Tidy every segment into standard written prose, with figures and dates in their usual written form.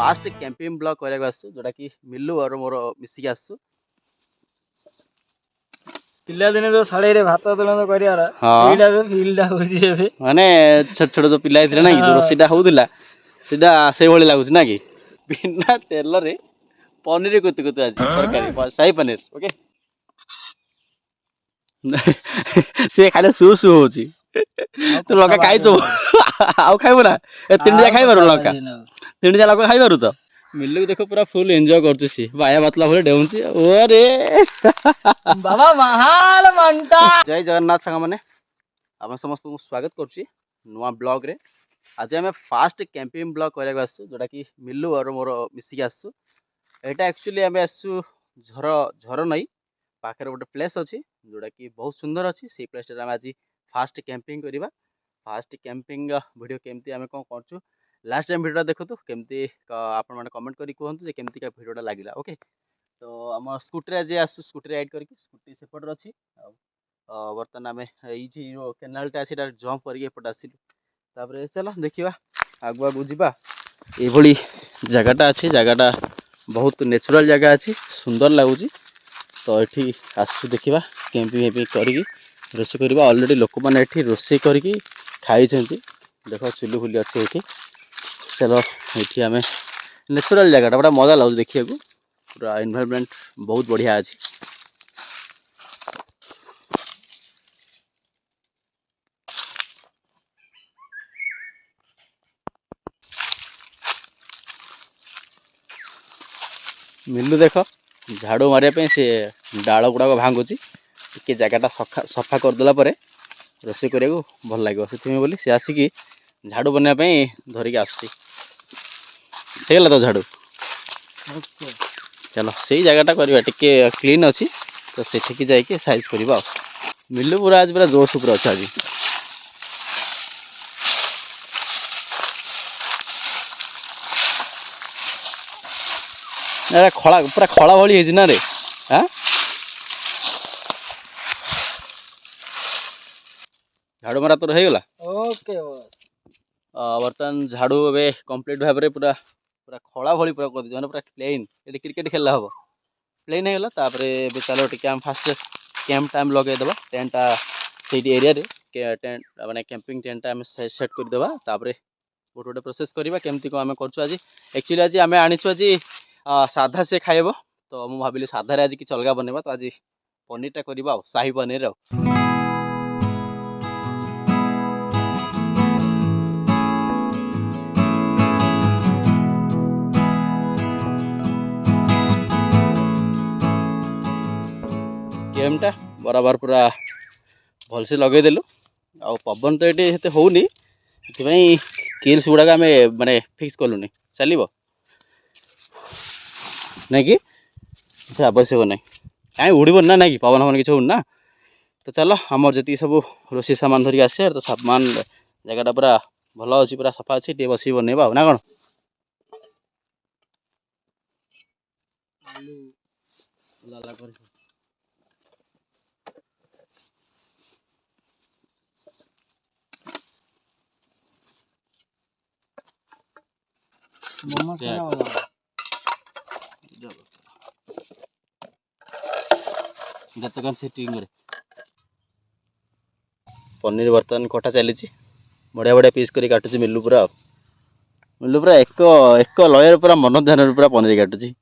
Fast camping blog करने जोटा कि मिलू और मोर मिसिक आसु पिला दिने जो साड़े रे भात तुलन करियार हाँ एइडा जो फील्डा होजी एबे माने छोट छोट जो पिला ना कि जो रोषेटा होउदिला सेटा से भली लागुच ना कि बिना तेल रे पनीर कुतु कुतु आज तरकारी शाही पनीर ओके से खाली सु सु होची तो लंका खाई जो आउ खाइबो ना ए तीन खाई बारू लंका तीन लोक खाई बारू तो मिलू देखो पूरा फुल एंजॉय करछु सी बाया बातला भले डेउंची ओरे बाबा महाल मंटा जय जगन्नाथ संग माने आप समस्त को स्वागत करछि नुआ ब्लॉग रे आज आम फास्ट कैंपिंग ब्लॉग करने जोटा कि मिलू और मोर मिसिक आसु एटा एक्चुअली आम आसु झर झर नई पाखे गोटे प्लेस अच्छी जोटा कि बहुत सुंदर अच्छी से प्लेस आज फास्ट कैंपिंग करवा फास्ट कैंपिंग वीडियो केमती आम कौन कर लास्ट टाइम वीडियो देखो केमती आपण मैंने कमेंट करी कहतु केमती का वीडियोटा लगे ओके तो आम स्कूटी आज आसु स्कूटी राइड करके स्कूटी सेपटे अच्छी बर्तमान आम ये केनालटा से जम्प करके आसिलु चलो देखा आगु आगु जावा ये जगटा अच्छी जगटा बहुत नेचुरल जगह अच्छी सुंदर लगुच तो ये आसु देखा कैंपिंग वैम्पिंग करी रोषे करवा अलरेडी लोक मैंने रोषे करके खाई देख चुली फुली अच्छे ये चलो ये आम नेचुरल जगटा बड़ा मजा लगुच देखा पूरा एनवायरनमेंट बहुत बढ़िया अच्छी मिलू देख झाड़ू मारे से डाल गुड़ाक भांगुची टे जगटा सफा करदेला रोषे करा भल लगे से बोली सी आसिकी झाड़ू बनवाई धरिकी आसगला तो झाड़ू चलो से जगटा करवा टे क्लीन अच्छी तो सेठिकी जाइए साइज करवा मिलू पूरा आज पूरा जोश पूरा अच्छे आज खड़ा पूरा खड़ा भली है ना रे हाँ झाड़ू मारा तो रहीगला ओके बस बर्तमान झाड़ू ए कंप्लीट भाव में पूरा पूरा खड़ा भली पूरा कर दे पूरा प्लेन ये क्रिकेट खेलला हम प्लेन होगा तापर चलो टे फास्ट कैंप टाइम लगेदेवा टेंटा से एरिया टेंट माने कैंपिंग टेंटा आम सेट करदेवा गोटे गोटे प्रोसेस करवा केमती कौन आम कर एक्चुअली आज आम आनीचु आज साधा से खाइब तो मुझे भाविली साधारे आज किसी अलग बनवा तो आज पनीरटा करवा शाही पनीर कैमटा बराबर पूरा भलसे लगेदेलु आ पवन तो ये होनी किल्स गुड़ाक आम माने फिक्स कलुनी चलो नहीं कि से आवश्यक नहीं कहीं उड़बन ना नहीं कि पवन फवन किसी उड़ना तो चलो आमर जी सब रोषे सामान धरिक आसे तो सामान जगटा पूरा भल अच्छी पूरा सफा अच्छी टे बस बनवा ना कौन पनीर बर्तमान कटा चली बढ़िया बढ़िया पीस कर काटुची मिलू पूरा एक एक लयर पूरा मन ध्यान पूरा पनीर काटुची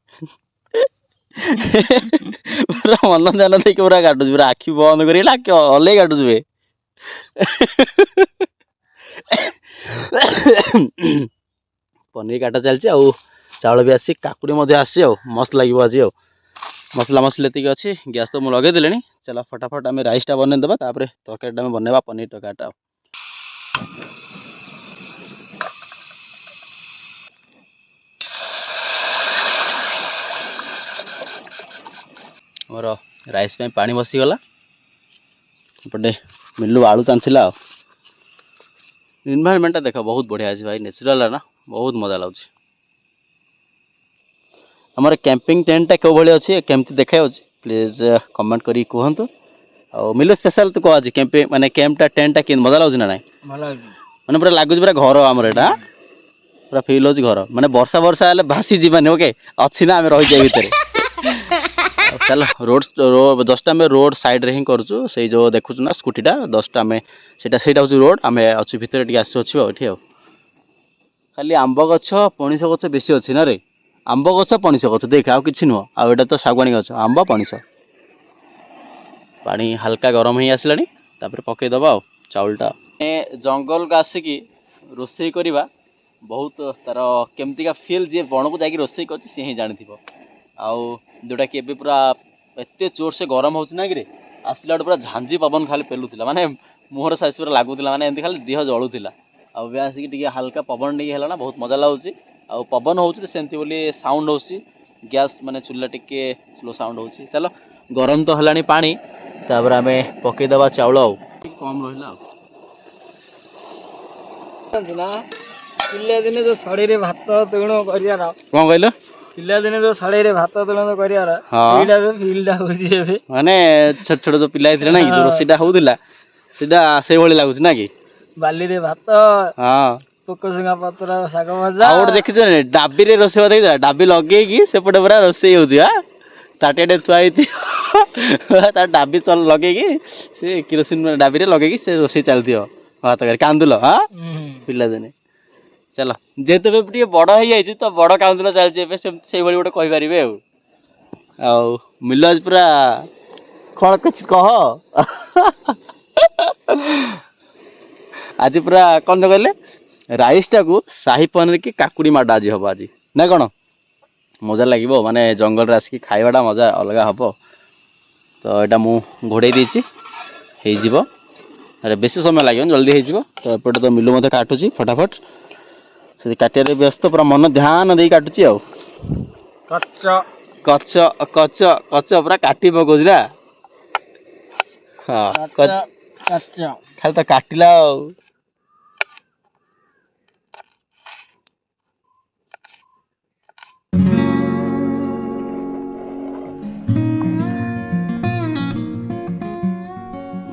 पूरा मन ध्यान देख पूरा काटुची पूरा आखि बंद कर अल काटुचे पनीर काटा चलती आउ चाउल भी आसी काकुड़ी आसी मस्त लगे आज मसला मसला ये अच्छी गैस तो मुझे लगे चलो फटाफट आम राइसटा बनईदेवा तरकारीटा बनवा पनीर तरकारीटा मोर राइस पे पानी बसीगला पटे मिलू आलू चांचला इनवायरनमेंट देख बहुत बढ़िया अच्छे भाई नेचुरल है ना बहुत मजा लगे आमर कैंपिंग टेंटा क्यों भाई अच्छी केमती देखा प्लीज कमेंट करी कहतु आ मिलू स्पेशल तू कह कैंपिंग माने कैंपटा टेंटा कि मजा लगे ना ना मैंने पूरा लगुच पूरा घर आमर यहाँ पूरा फिल होची घर माने वर्षा वर्षा हेले भासी जीवानी ओके अच्छी ना आम रही जाए भितर चलो रोड 10टा आम रोड साइड रे ही करछु से जो देखु ना स्कूटीटा 10टा आम सेटा हूँ रोड आम अच्छी भितर टे आसुच्छे ये खाली आंब गछ पणिस गछ बेसी अच्छी ना रे आंब गछ पणिस गछ देख आउ कि नुह आउटा तो शागुआनी गछ आंब पणिस पानी हल्का गरम ही आसला पकईदबा चाउलटा जंगल को आसिकी रोषे करवा बहुत तार केमती का फिल जी बण को जाकि रोषे कर सी ही जानी आउ जोटा कि पूरा एत जोर से गरम हो कि आसला पूरा झांझी पवन खाली पेलुला माने मुहर साइज पूरा लगुला माने एमती खाली देह जलुला आउ आसिक टे हल्का पवन टे है ना बहुत मजा लगुच आ पवन हो बोली साउंड हो गैस माने चूल्हा टिके स्लो साउंड हो चलो गरम तो है पानी तापर आम पकईदबा चाउल कम रहा पिला दिने जो सड़ी रे भात तुण कर कौन कहल पिला दिने जो सड़ी रे भात तुण कर फिल्डा होची माने छोट छोट जो पिला ना कि रोषेटा होता से भाई लगुच ना कि बाली रे भात हाँ पोकशुंगा पत्र शाग भजा गोटे देखिଛ डाबी रे रोषे देखिଛ डाबी लगे सेपटे पूरा रोषे होती ताटिया थुआई तार डाबी लगे से किरोसिन डाबी रे लगे से रोषे चलती भात कर कांदुल हाँ पिला दिने चलो जेहेतु टे बड़ हो जाए तो बड़ कांदुल चलती से गोटे कहीपर आउ मिलु आज पूरा कौन कुछ कह आज पूरा कौन तो कहले राइसटा को शाही पनीर की काकुड़ी माडा आज हम आज ना कौन मजा लगे माने जंगल आसिक खाइबाटा मजा अलग हम तो यहाँ मुझे घोड़े देती अरे बेसी समय लगे जल्दी हो तो एपटे तो मिलू मत काटुची फटाफट से काटिया व्यस्त पूरा मन ध्यान दे काटुची आउ कच कच कच पूरा काटी पकाउछ ना हाँ खाली तो काटिला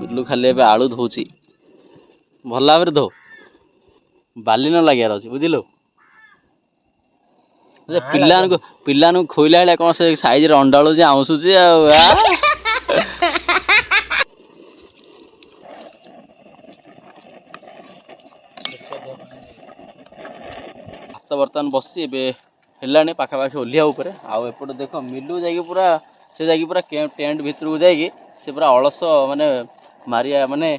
मिलू खाली ए आलू धोची भल भाव धो बाली न लगे बुझिलु पिला खोईला बेले कौन से साइज रे अंडाळु आउसुची भात बर्तमान बसी है पाखापाखि ओह्लिया उपर आउ एपटे देख मिलू जाकि पूरा से जाकि पूरा टेंट भितर को जाकि से पूरा अलस माने मारिया माने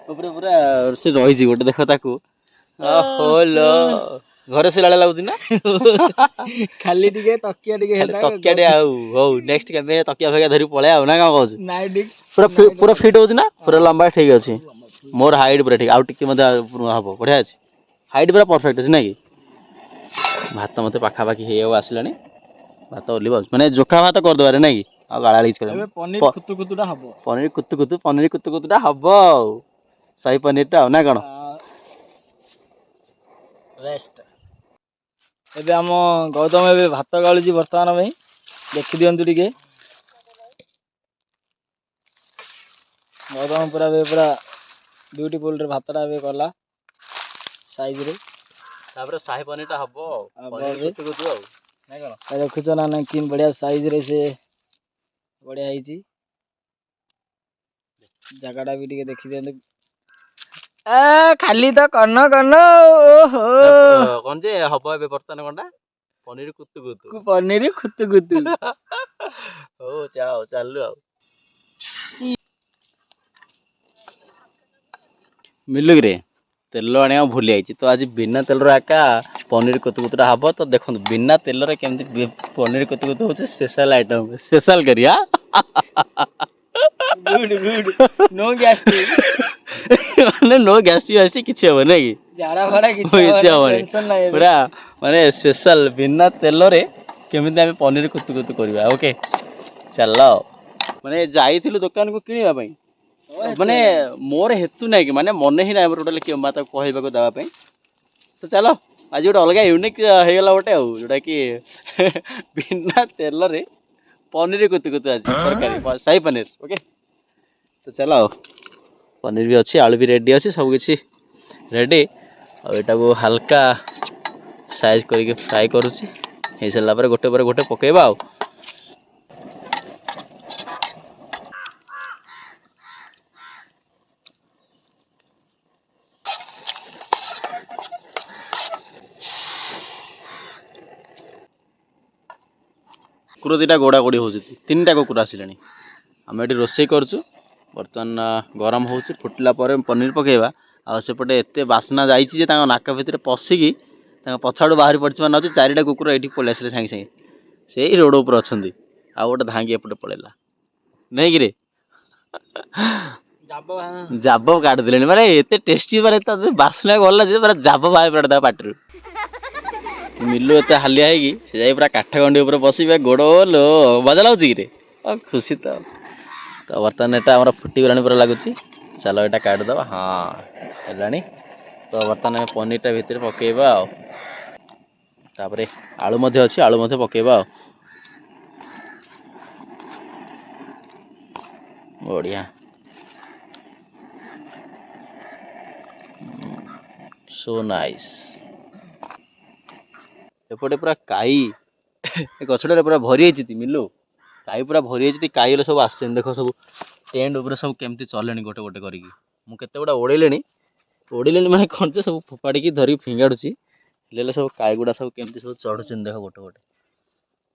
पूरा से रही गोटे देख ताकू होलो घरे से लगुच ना खाली टिके तकिया टिके तकिया हो नेक्स्ट कैंपेन तकिया फकिया धरी पळे आ ना का कहू पूरा फिट हो ना पूरा लंबा ठीक अच्छे मोर हाइट पूरा ठीक आउ टिके मते हम बढ़िया अच्छे हाइट पूरा परफेक्ट अच्छे ना कि भात मत पाखापाखि हो आसला भात ओल्ल माने जोखा भात करदे ना कि आ गाड़ी पनीर कुतु कुतुटा हम पनीर कुतु कुतुटा हम शाही पनीरटा ना कौन बेस्ट एबे हम गौतम एबे भात गाळुची वर्तमान में देखि दियंतु टिके गौतम पूरा ब्यूटीफुल रे भातटा एबे कला साइज रे तापर शाही पनीरटा हबो पनीर कुतु कुतु नै कोन देखुछ ना किन बढ़िया साइज रे से बढ़िया ହେଇची जगहटा भी टिके देखि दियंतु खाली तो कन ओहो कौन जे हबो एबे बर्तमान कोनटा पनीर कुतु कुतु ओ जाओ चलु आ मिलुक रे तेल आने भूली जाइए तो आज बिना तेल एका पनीर कुतु कुतुटा हम तो देखो बिना तेल केमती पनीर कुतु कुतु हूँ स्पेशल आइटम स्पेशल करिया नो गैस्ट्रिक माने नो गैस्ट्रिक किछि हम नै कि झाड़ा फाड़ा किछि टेंशन नै पूरा माने स्पेशल बिना तेल रे केमिति हम पनीर कुतु कुतु करबा ओके चलो माने जाइथिलु दुकान को किनिबा पई माने मोर हेतु नै कि माने मन ही नै टोटल के माता कहबा को दवा पई तो चलो आज गोटे अलग यूनिक हे गला गोटे जोटा कि बिना तेल रे पनीर कुतु कुतु आज तरकारी शाही पनीर ओके तो चलो पनीर भी अच्छी आलू भी रेडी अच्छी सब किसी रेडी और यहाँ को हल्का ସାଇଜ୍ କରିକି ଫ୍ରାଏ କରୁଛି। ହେଇସାରିଲା ପରେ ଗୋଟେ ପକେଇବା ଆଉ। କୁକୁର ଦୁଇଟା ଗୋଡ଼ାଗୋଡ଼ି ହେଉଛି, 3ଟା କୁକୁର ଆସିଲେଣି। ଆମେ ଏଠି ରୋଷେଇ କରୁଛୁ, ବର୍ତ୍ତମାନ ଗରମ ହେଉଛି, ଫୁଟିଲା ପରେ ପନିର ପକାଇବା। ଆଉ ସେପଟେ ଏତେ ବାସ୍ନା ଯାଇଛି ଯେ ତାଙ୍କ ନାକ ଭିତରେ ପଶିକି ତାଙ୍କ ପଛଆଡ଼ୁ ବାହାରି ପଡ଼ିଛି। ମାନେ ଅଛି 4ଟା କୁକୁର ଏଇଠି ପଳେଇ ଆସିଲେ ସାଙ୍ଗେ ସାଙ୍ଗେ, ସେଇ ରୋଡ଼ ଉପରେ ଅଛନ୍ତି। ଆଉ ଗୋଟେ ଧାଙ୍ଗି ଏପଟେ ପଳେଇଲା ନେଇକିରେ ଜାବ କାଟିଦେଲେଣି। ମାନେ ଏତେ ଟେଷ୍ଟି, ମାନେ ତା ବାସ୍ନା ଗଲା ଯେ ପୁରା ଜାବ ବାହାରି ପଡ଼ିଲା ତା ପାଟିରୁ। ମିଲୁ ଏତେ ହାଲିଆ ହେଇକି ସେ ଯାଇ ପୁରା କାଠ ଗଣ୍ଡି ଉପରେ ବସିବେ। ଗୋଡ଼ ଲୋ ମଜା ଲାଗୁଛି କିରେ, ଖୁସି ତ। ବର୍ତ୍ତମାନ ଏଟା ଆମର ଫୁଟିଗଲାଣି ପୁରା ଲାଗୁଛି। ଚାଲ ଏଇଟା କାଢ଼ିଦେବା। ହଁ ହେଲାଣି। ତ ବର୍ତ୍ତମାନ ଆମେ ପନିରଟା ଭିତରେ ପକେଇବା ଆଉ। ତାପରେ ଆଳୁ ମଧ୍ୟ ଅଛି, ଆଳୁ ମଧ୍ୟ ପକେଇବା ଆଉ। ବଢ଼ିଆ, ସୋ ନାଇସ୍। ଏପଟେ ପୁରା କାଇ ଏ ଗଛଟାରେ ପୁରା ଭରି ହେଇଛି ମିଲୁ। କାଇ ପୁରା ଭରି ହେଇଛି। କାଇରେ ସବୁ ଆସିଛନ୍ତି, ଦେଖ ସବୁ ଟେଣ୍ଟ ଉପରେ ସବୁ କେମିତି ଚଲେଣି ଗୋଟେ ଗୋଟେ କରିକି। ମୁଁ କେତେ ଗୁଡ଼ା ଓଡ଼େଇଲେଣି ମାନେ କ'ଣ ଯେ ସବୁ ଫୋପାଡ଼ିକି ଧରିକି ଫିଙ୍ଗାଡ଼ୁଛି। ହେଲେ ସବୁ କାଇ ଗୁଡ଼ା ସବୁ କେମିତି ସବୁ ଚଢ଼ୁଛନ୍ତି ଦେଖ ଗୋଟେ ଗୋଟେ।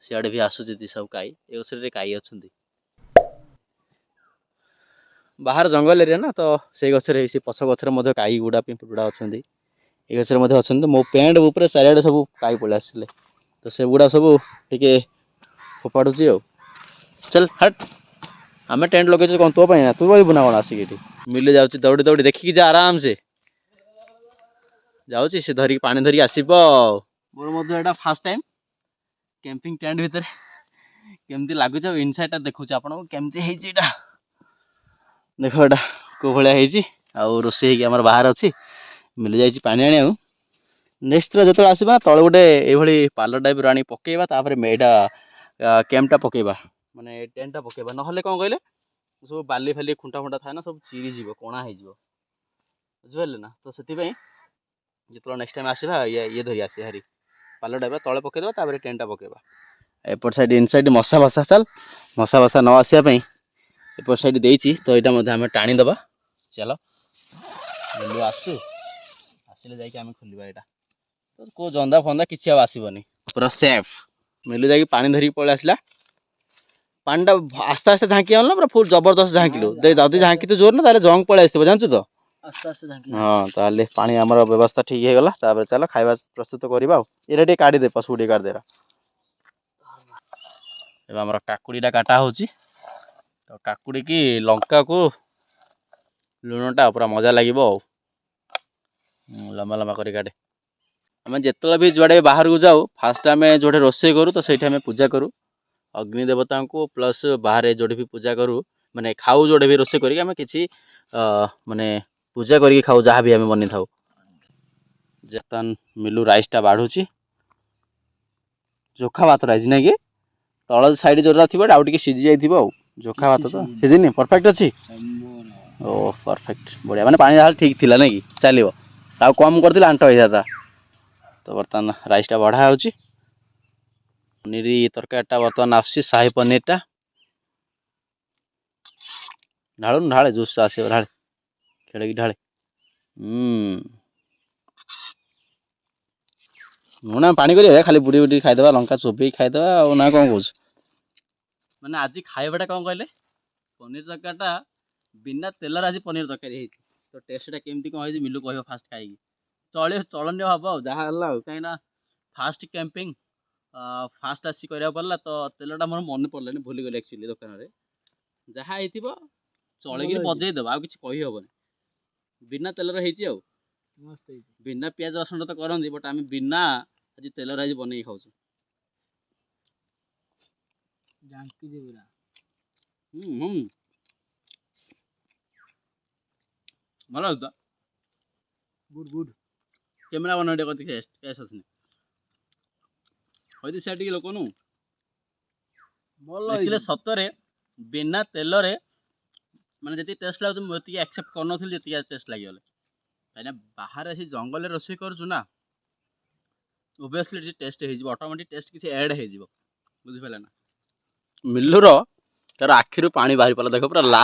ସିଆଡ଼େ ବି ଆସୁଛନ୍ତି ସବୁ କାଇ। ଏ ଗଛରେ କାଇ ଅଛନ୍ତି। ବାହାର ଜଙ୍ଗଲ ଏରିଆ ନା, ତ ସେଇ ଗଛରେ ସେ ପଛ ଗଛରେ ମଧ୍ୟ କାଇ ଗୁଡ଼ା ପିମ୍ପୁଡ଼ା ଅଛନ୍ତି। ଏ ଗଛରେ ମଧ୍ୟ ଅଛନ୍ତି। ମୋ ପ୍ୟାଣ୍ଟ ଉପରେ ଚାରିଆଡ଼େ ସବୁ କାଇ ପଳେଇ ଆସିଥିଲେ, ତ ସେଗୁଡ଼ା ସବୁ ଟିକେ ଫୋପାଡ଼ୁଛି ଆଉ। ଚାଲ ହଟ୍, ଆମେ ଟେଣ୍ଟ ଲଗେଇଛୁ କ'ଣ ତୋ ପାଇଁ ନା? ତୁ ରହିବୁ ନା କ'ଣ ଆସିକି ଏଠି? ମିଲି ଯାଉଛି ଦୌଡ଼ି ଦୌଡ଼ି, ଦେଖିକି ଯା ଆରାମସେ ଯାଉଛି। ସେ ଧରିକି ପାଣି ଧରିକି ଆସିବ ଆଉ। ମୋର ମଧ୍ୟ ଏଇଟା ଫାର୍ଷ୍ଟ ଟାଇମ୍ କ୍ୟାମ୍ପିଂ ଟେଣ୍ଟ ଭିତରେ। କେମିତି ଲାଗୁଛି ଆଉ ଇନସାଇଡ଼୍ଟା ଦେଖୁଛି ଆପଣଙ୍କୁ କେମିତି ହେଇଛି ଏଇଟା। ଦେଖ ଏଇଟା କେଉଁ ଭଳିଆ ହେଇଛି। ଆଉ ରୋଷେଇ ହେଇକି ଆମର ବାହାରେ ଅଛି। ମିଲି ଯାଇଛି ପାଣି ଆଣିବାକୁ। ନେକ୍ସଟ ଥର ଯେତେବେଳେ ଆସିବା ତଳେ ଗୋଟେ ଏଇଭଳି ପାଲ ଟାଇପ୍ର ଆଣି ପକେଇବା। ତାପରେ ଏଇଟା କ୍ୟାମ୍ପଟା ପକେଇବା, ମାନେ ଟେଣ୍ଟଟା ପକେଇବା। ନହେଲେ କ'ଣ କହିଲେ, ସବୁ ବାଲି ଫାଲି ଖୁଣ୍ଟା ଫୁଣ୍ଟା ଥାଏ ନା, ସବୁ ଚିରିଯିବ, କଣା ହେଇଯିବ, ବୁଝିପାରିଲେ ନା। ତ ସେଥିପାଇଁ ଯେତେବେଳେ ନେକ୍ସଟ ଟାଇମ୍ ଆସିବା ଇଏ ଧରି ଆସିବା ହାରି ପାଲ ଟାଇପ୍ର ତଳେ ପକେଇଦେବା। ତାପରେ ଟେଣ୍ଟଟା ପକେଇବା। ଏପଟ ସାଇଡ଼ ଇନସାଇଡ଼ ମଶା ଚାଲ ମଶା ନ ଆସିବା ପାଇଁ ଏପଟ ସାଇଡ଼ ଦେଇଛି, ତ ଏଇଟା ମଧ୍ୟ ଆମେ ଟାଣିଦେବା। ଚାଲ ମିଲୁ ଆସିଲେ ଯାଇକି ଆମେ ଖୋଲିବା ଏଇଟା। ତ କେଉଁ ଜନ୍ଦା ଫନ୍ଦା କିଛି ଆଉ ଆସିବନି, ପୁରା ସେଫ୍। ମିଲୁ ଯାଇକି ପାଣି ଧରିକି ପଳେଇ ଆସିଲା। ପାଣିଟା ଆସ୍ତେ ଆସ୍ତେ ଝାଙ୍କି ଆଣିଲ, ପୁରା ଫୁଲ୍ ଜବରଦସ୍ତ ଝାଙ୍କିଲୁ। ଯଦି ଝାଙ୍କିତୁ ଜୋର ନା, ତାହେଲେ ଜଙ୍କ୍ ପଳେଇ ଆସିଥିବ, ଜାଣିଛୁ ତ। ହଁ, ତାହେଲେ ପାଣି ଆମର ବ୍ୟବସ୍ଥା ଠିକ୍ ହେଇଗଲା। ତାପରେ ଚାଲ ଖାଇବା ପ୍ରସ୍ତୁତ କରିବା ଆଉ। ଏଇଟା ଟିକେ କାଢ଼ିଦେ, ପଶୁ ଟିକେ କାଢ଼ିଦେବା। ଏବେ ଆମର କାକୁଡ଼ିଟା କାଟା ହେଉଛି। ତ କାକୁଡ଼ିକି ଲଙ୍କାକୁ ଲୁଣଟା ପୁରା ମଜା ଲାଗିବ ଆଉ। ଲମ୍ବା ଲମ୍ବା କରି କାଟେ। ଆମେ ଯେତେବେଳେ ବି ଯୁଆଡ଼େ ବାହାରକୁ ଯାଉ, ଫାଷ୍ଟ ଆମେ ଯେଉଁଠି ରୋଷେଇ କରୁ, ତ ସେଇଠି ଆମେ ପୂଜା କରୁ ଅଗ୍ନି ଦେବତାଙ୍କୁ। ପ୍ଲସ୍ ବାହାରେ ଯେଉଁଠି ବି ପୂଜା କରୁ, ମାନେ ଖାଉ, ଯେଉଁଠି ବି ରୋଷେଇ କରିକି ଆମେ କିଛି ମାନେ ପୂଜା କରିକି ଖାଉ, ଯାହା ବି ଆମେ ବନେଇଥାଉ। ବର୍ତ୍ତମାନ ମିଲୁ ରାଇସ୍ଟା ବାଢ଼ୁଛି। ଚୋଖା ଭାତ ରାଇସ୍ ନାଇଁ କି? ତଳ ସାଇଡ଼ ଯେଉଁଟା ଥିବ ଆଉ ଟିକେ ସିଝି ଯାଇଥିବ ଆଉ। ଚୋଖା ଭାତ ତ ସିଝିନି, ପରଫେକ୍ଟ ଅଛି। ଓ ପରଫେକ୍ଟ, ବଢ଼ିଆ। ମାନେ ପାଣି ଯାହା ଠିକ୍ ଥିଲା ନାଇଁ କି? ଚାଲିବ। ଆଉ କମ୍ କରିଥିଲେ ଆଣ୍ଟ ହେଇଥାନ୍ତା। ତ ବର୍ତ୍ତମାନ ରାଇସ୍ଟା ବଢ଼ା ହେଉଛି। ପନିର ତରକାରୀଟା ବର୍ତ୍ତମାନ ଆସୁଛି, ସାହି ପନିରଟା। ଢାଳେ ଜୁସ୍ ଆସିବ, ଢାଳେ ଖେଳିକି ଢାଳେ। ନା ପାଣି କରିବା, ଖାଲି ବୁଡ଼ି ବୁଡ଼ି ଖାଇଦେବା, ଲଙ୍କା ଚୋବେଇକି ଖାଇଦେବା ଆଉ। ନା କ'ଣ କହୁଛୁ? ମାନେ ଆଜି ଖାଇବାଟା କ'ଣ କହିଲେ, ପନିର ତରକାରୀଟା ବିନା ତେଲରେ ଆଜି ପନିର ତରକାରୀ ହେଇଛି। ତ ଟେଷ୍ଟଟା କେମିତି କ'ଣ ହେଇଛି ମିଲୁ କହିବ ଫାଷ୍ଟ ଖାଇକି। ଚଳନୀୟ ହେବ ଆଉ, ଯାହା ହେଲା ଆଉ। କାହିଁକିନା ଫାଷ୍ଟ କ୍ୟାମ୍ପିଂ, ଫାଷ୍ଟ ଆସି କରିବାକୁ ପଡ଼ିଲା। ତ ତେଲଟା ମୋର ମନେ ପଡ଼ିଲାନି, ଭୁଲିଗଲି ଆକ୍ଚୁଆଲି ଦୋକାନରେ। ଯାହା ହେଇଥିବ ଚଳେଇକିରି ବଜେଇଦେବା, ଆଉ କିଛି କହିହେବନି। ବିନା ତେଲରେ ହେଇଛି ଆଉ। ବିନା ପିଆଜ ରସୁଣ ତ କରନ୍ତି, ବଟ୍ ଆମେ ବିନା ଆଜି ତେଲରେ ଆଜି ବନେଇକି ଖାଉଛୁ। ଭଲ ଅଛି ତ। ଗୁଡ୍। କ୍ୟାମେରା ବନେଇ ଟିକେ କତି କେସ୍ ଆସୁନି। ହଇତି ସେ ଟିକେ ଲୋକ ନୁ ଦେଖିଲେ ସତରେ ବିନା ତେଲରେ ମାନେ ଯେତିକି ଟେଷ୍ଟ ଲାଗୁଛି, ମୁଁ ଏତିକି ଆକ୍ସେପ୍ଟ କରୁନଥିଲି ଯେତିକି ଟେଷ୍ଟ ଲାଗିଗଲା। କାହିଁକିନା ବାହାରେ ଆସି ଜଙ୍ଗଲରେ ରୋଷେଇ କରୁଛୁ ନା, ओबियसली टेस्ट हो ऑटोमेटिक टेस्ट किसी ऐड हो बुझिपारे ना मिलुर तार आखिर पानी बाहरी पड़ा देख पूरा ला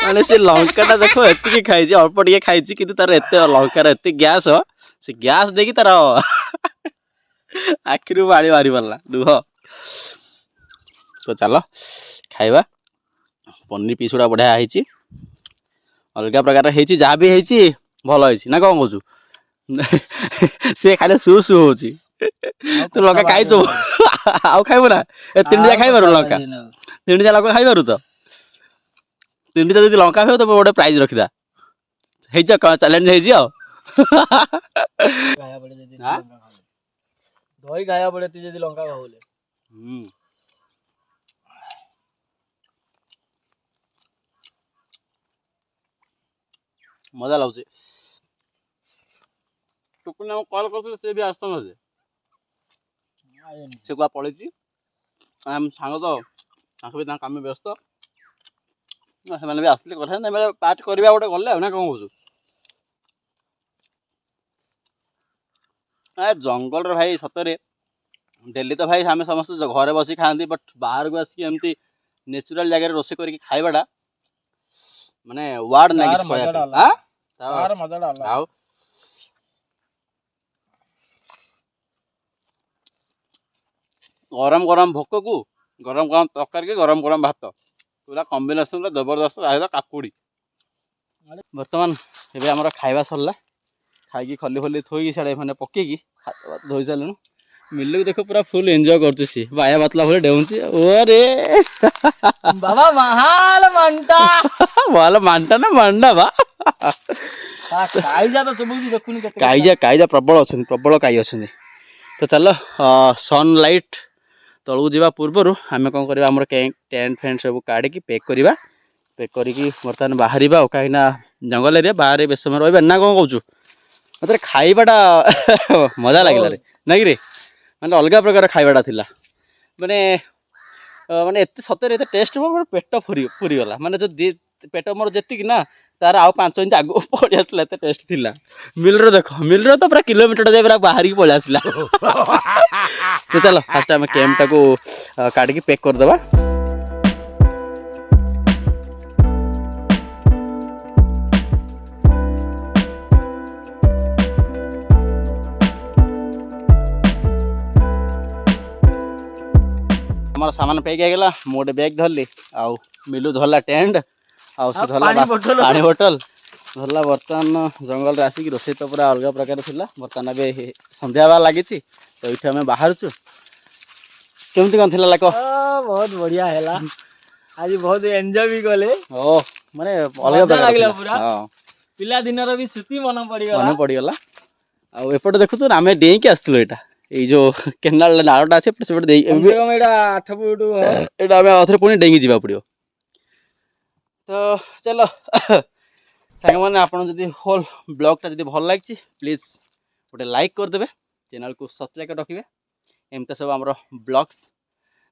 माने से लंका देख एति खाई अल्प टे खाई कि तार एत लंकार एत गैस से गैस देखी तार आखिर पानी बाहरी पड़ा लुह तो चलो खाइबा पनीर पीस गुड़ा बढ़िया है अलग प्रकार है जहाँ भी है भल है ना कौन कौचु सी खाले सु सु हो तू लंका खाई आउ खाइबु ना तीन जा खाई पारू लंका तीन जा लंका खाई पारू तो तीन जा जब लंका खाओ तो गोटे प्राइज रखिदा चैलेंज है दही खाया पड़े तू जब लंका खाओले मजा लाଗୁଛି टुकुन कॉल करते से भी आसता ना से कुआ पड़े आम सांग तो भी काम व्यस्त से भी आसते कथा मेरे पार्ट करवा गोटे गले ना कौन कौचु जंगल भाई सतरे डेली तो भाई आम समस्त घरे बस खाती बट बाहर को आसिक एमती नेचुरल जगह रोसे करके खाइबाटा माने वार्ड ना किछ कहया तार मजाटा अलग आउ गरम गरम भोक को गरम गरम तरकारी के गरम गरम भात पूरा कॉम्बिनेशन जबरदस्त आएगा काकुड़ी बर्तमान ये आम खाଇବା सरला खाई खली खली थोड़ी साड़े मैंने पकईकी धोई सारे मिलू देख पूरा फुल एंजॉय कर सी बाया बातला भले डेउची ओरे बाबा महाल मंटा वाला मानता ना मांडा बा काईजा तो चबुची देखुनी केते काईजा प्रबल अच्छा प्रबल काई अच्छा तो चलो सनलाइट तलू जावा पूर्वर आम कौन करवा आम टेंट फेंट सब काढ़ी पैक करवा पैक करके बर्तमान बाहर कहीं जंगल एरिया बाहर बेस समय रहा ना कौन कौचु मतलब खाइबाटा मजा लगे ना कि माने अलग प्रकार खाइबाटा थिला माने माने एत सतरे एत टेस्ट मोर पेट पूरी गला माने जो पेट मोर जी ना तार आउ 5 इंच आगो पड़ी आसला एत टेस्ट थिला मिलर देख मिलर तो पूरा किलोमीटर जाए पूरा बाहर की पड़े आसला तो चलो फास्ट आम कैम्प टाको काढ़ी पैक करदे हमारा सामान पैक होगा मोटे बैग धरली आउ मिलू धरला टेंट आउ से धरला पानी बोतल धरला बर्तमान जंगल आसिक रोसे तो पूरा अलग प्रकार थिला बर्तमान ए संध्या बार लगी तो ये आम बाहर केमती कौन थिला लाको बहुत बढ़िया है आज बहुत एंजॉय भी कले ओ माने अलग प्रकार पूरा पिला दिनर भी स्मृति मन पड़गला आउट देखु आम डेई के आसलु एटा ये जो केनाल नालटा अच्छे से 8 फुट आम पुणी डेंगी जावा पड़ो तो चलो सांग मैंने आपड़ जब होल ब्लॉगटा जब भल लगी प्लीज गोटे लाइक करदे चैनल को सब्सक्राइब कर रखिए एमती सब आम ब्लॉग्स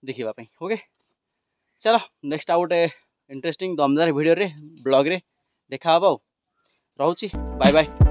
देखापी ओके चलो नेक्स्ट आउ गोटे इंटरेस्टिंग दमदार वीडियो रे ब्लॉग रे देखा रोची बाय बाय।